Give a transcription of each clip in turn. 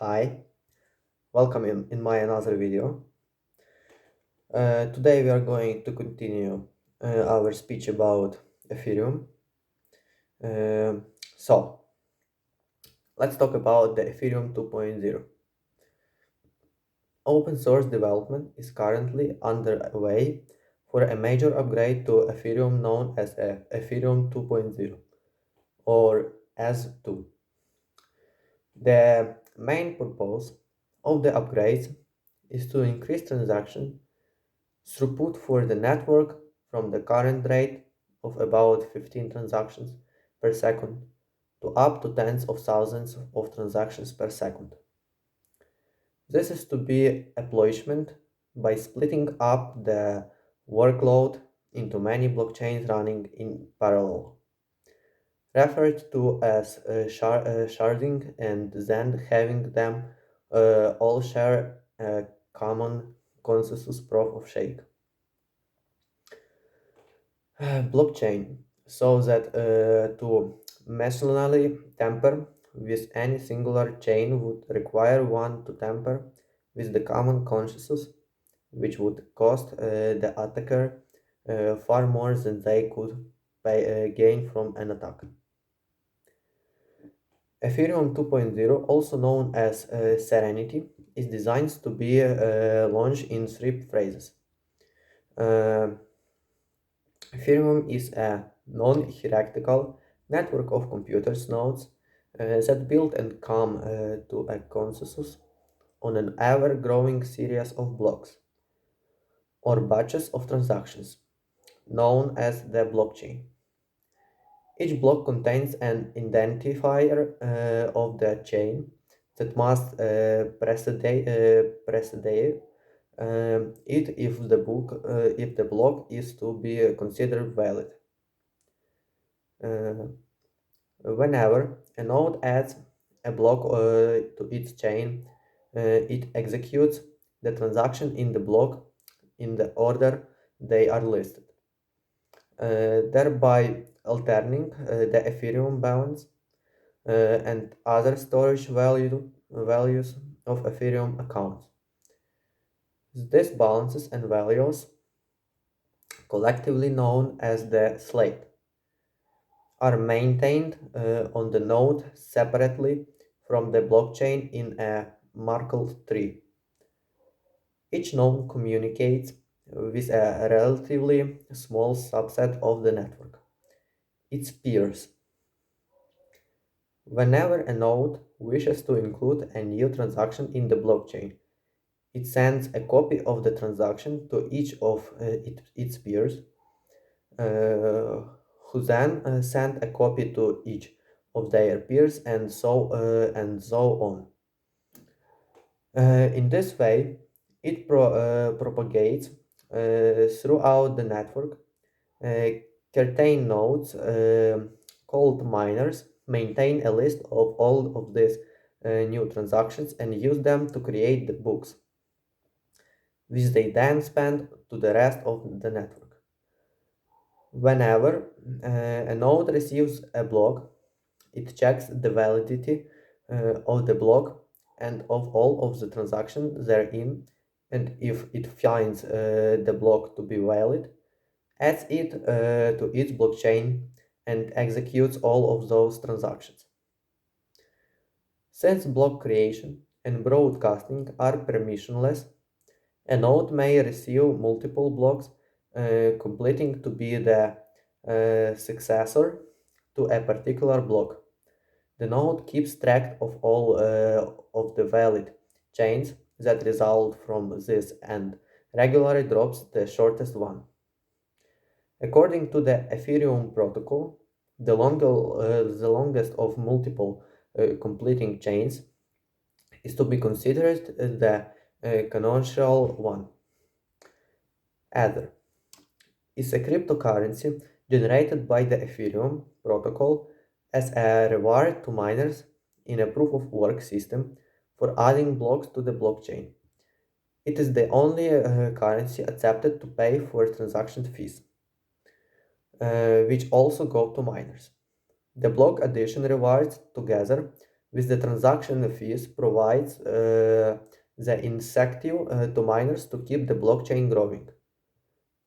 Hi, welcome in my another video. Today we are going to continue our speech about Ethereum. Um so, let's talk about the Ethereum 2.0. Open source development is currently underway for a major upgrade to Ethereum known as Ethereum 2.0 or as2. The main purpose of the upgrades is to increase transaction throughput for the network from the current rate of about 15 transactions per second to up to tens of thousands of transactions per second. This is to be accomplished by splitting up the workload into many blockchains running in parallel, referred to as sharding, and then having them all share a common consensus proof of stake. Blockchain so that to manually tamper with any singular chain would require one to tamper with the common consensus, which would cost the attacker far more than they could gain from an attack. Ethereum 2.0, also known as Serenity, is designed to be launched in three phases. Uh, Ethereum is a non-hierarchical network of computers nodes that build and come to a consensus on an ever-growing series of blocks or batches of transactions, known as the blockchain. Each block contains an identifier of the chain that must precede it if the block is to be considered valid. Uh, Whenever a node adds a block to its chain, it executes the transaction in the block in the order they are listed, thereby altering the Ethereum balance and other storage values of Ethereum accounts. These balances and values, collectively known as the slate, are maintained on the node separately from the blockchain in a Merkle tree. Each node communicates with a relatively small subset of the network, its peers. Whenever a node wishes to include a new transaction in the blockchain, it sends a copy of the transaction to each of its peers, uh, who then send a copy to each of their peers, and so on. In this way, it propagates throughout the network. Certain nodes, called miners, maintain a list of all of these new transactions and use them to create the books, which they then spend to the rest of the network. Whenever a node receives a block, it checks the validity of the block and of all of the transactions therein, and if it finds the block to be valid, adds it to its blockchain and executes all of those transactions. Since block creation and broadcasting are permissionless, a node may receive multiple blocks, completing to be the successor to a particular block. The node keeps track of all of the valid chains that result from this and regularly drops the shortest one. According to the Ethereum protocol, the longest of multiple completing chains is to be considered the canonical one. Ether is a cryptocurrency generated by the Ethereum protocol as a reward to miners in a proof of work system for adding blocks to the blockchain. It is the only currency accepted to pay for transaction fees, which also go to miners. The block addition rewards together with the transaction fees provides the incentive to miners to keep the blockchain growing,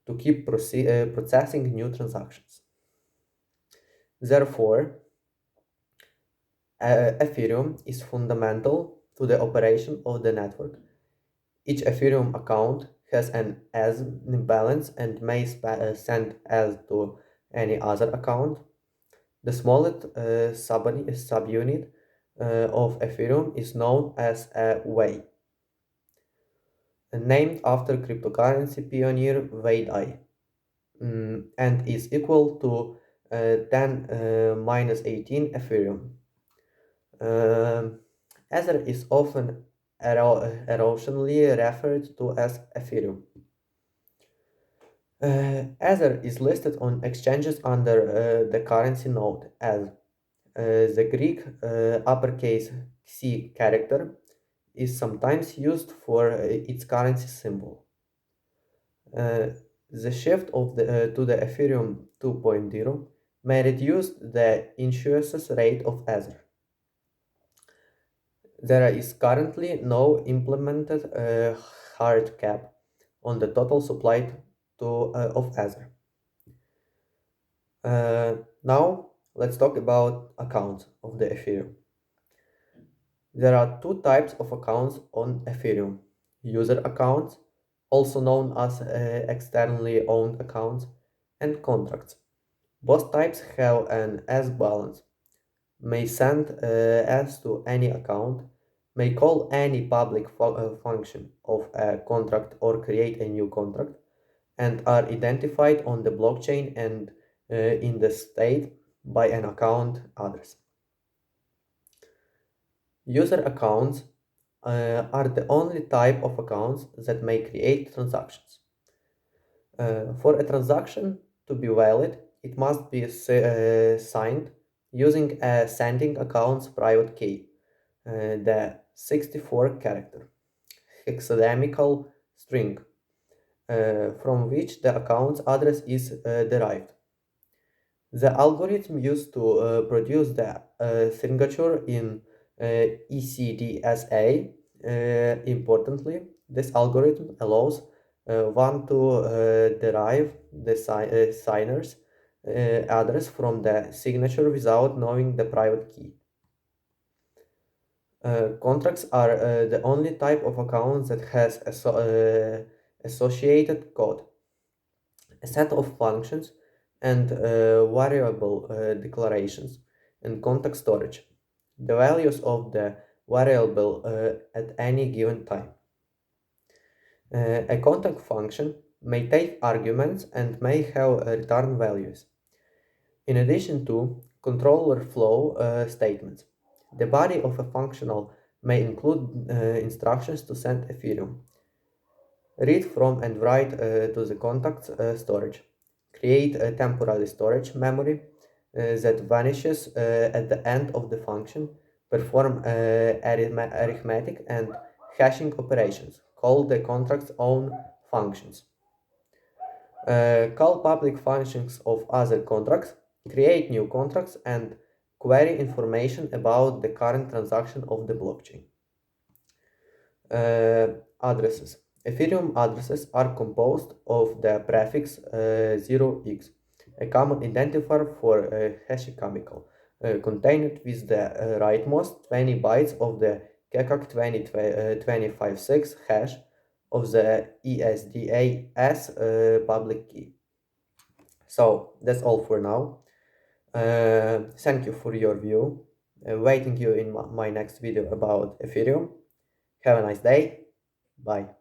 to keep processing new transactions. Therefore, Ethereum is fundamental to the operation of the network. Each Ethereum account has an as balance and may send as to any other account. The smallest subunit of Ethereum is known as a Wei, named after cryptocurrency pioneer Wei Dai, and is equal to 10 minus 18 Ethereum. Ether is often erosionally referred to as Ethereum. Ether is listed on exchanges under the currency node as the Greek uppercase Xi character is sometimes used for its currency symbol. The shift to the Ethereum 2.0 may reduce the issuance rate of Ether. There is currently no implemented hard cap on the total supply of Ether. Now, let's talk about accounts of the Ethereum. There are two types of accounts on Ethereum: user accounts, also known as externally owned accounts, and contracts. Both types have an S balance, may send S to any account, may call any public function of a contract or create a new contract, and are identified on the blockchain and in the state by an account address. User accounts are the only type of accounts that may create transactions. For a transaction to be valid, it must be signed using a sending account's private key, the 64 character hexadecimal string, from which the account's address is derived. The algorithm used to produce the signature in ECDSA. Importantly, this algorithm allows one to derive the signer's address from the signature without knowing the private key. Contracts are the only type of account that has associated code, a set of functions, and variable declarations, and context storage, the values of the variable at any given time. A context function may take arguments and may have return values. In addition to controller flow statements, the body of a functional may include instructions to send Ethereum, read from and write to the context storage, create a temporary storage memory that vanishes at the end of the function, perform arithmetic and hashing operations, call the contract's own functions, call public functions of other contracts, create new contracts, and query information about the current transaction of the blockchain. Addresses. Ethereum addresses are composed of the prefix 0x, a common identifier for hash chemical, contained with the rightmost 20 bytes of the KEKAK 256 hash of the ESDAS public key. So that's all for now. Thank you for your view. Waiting you in my next video about Ethereum. Have a nice day. Bye.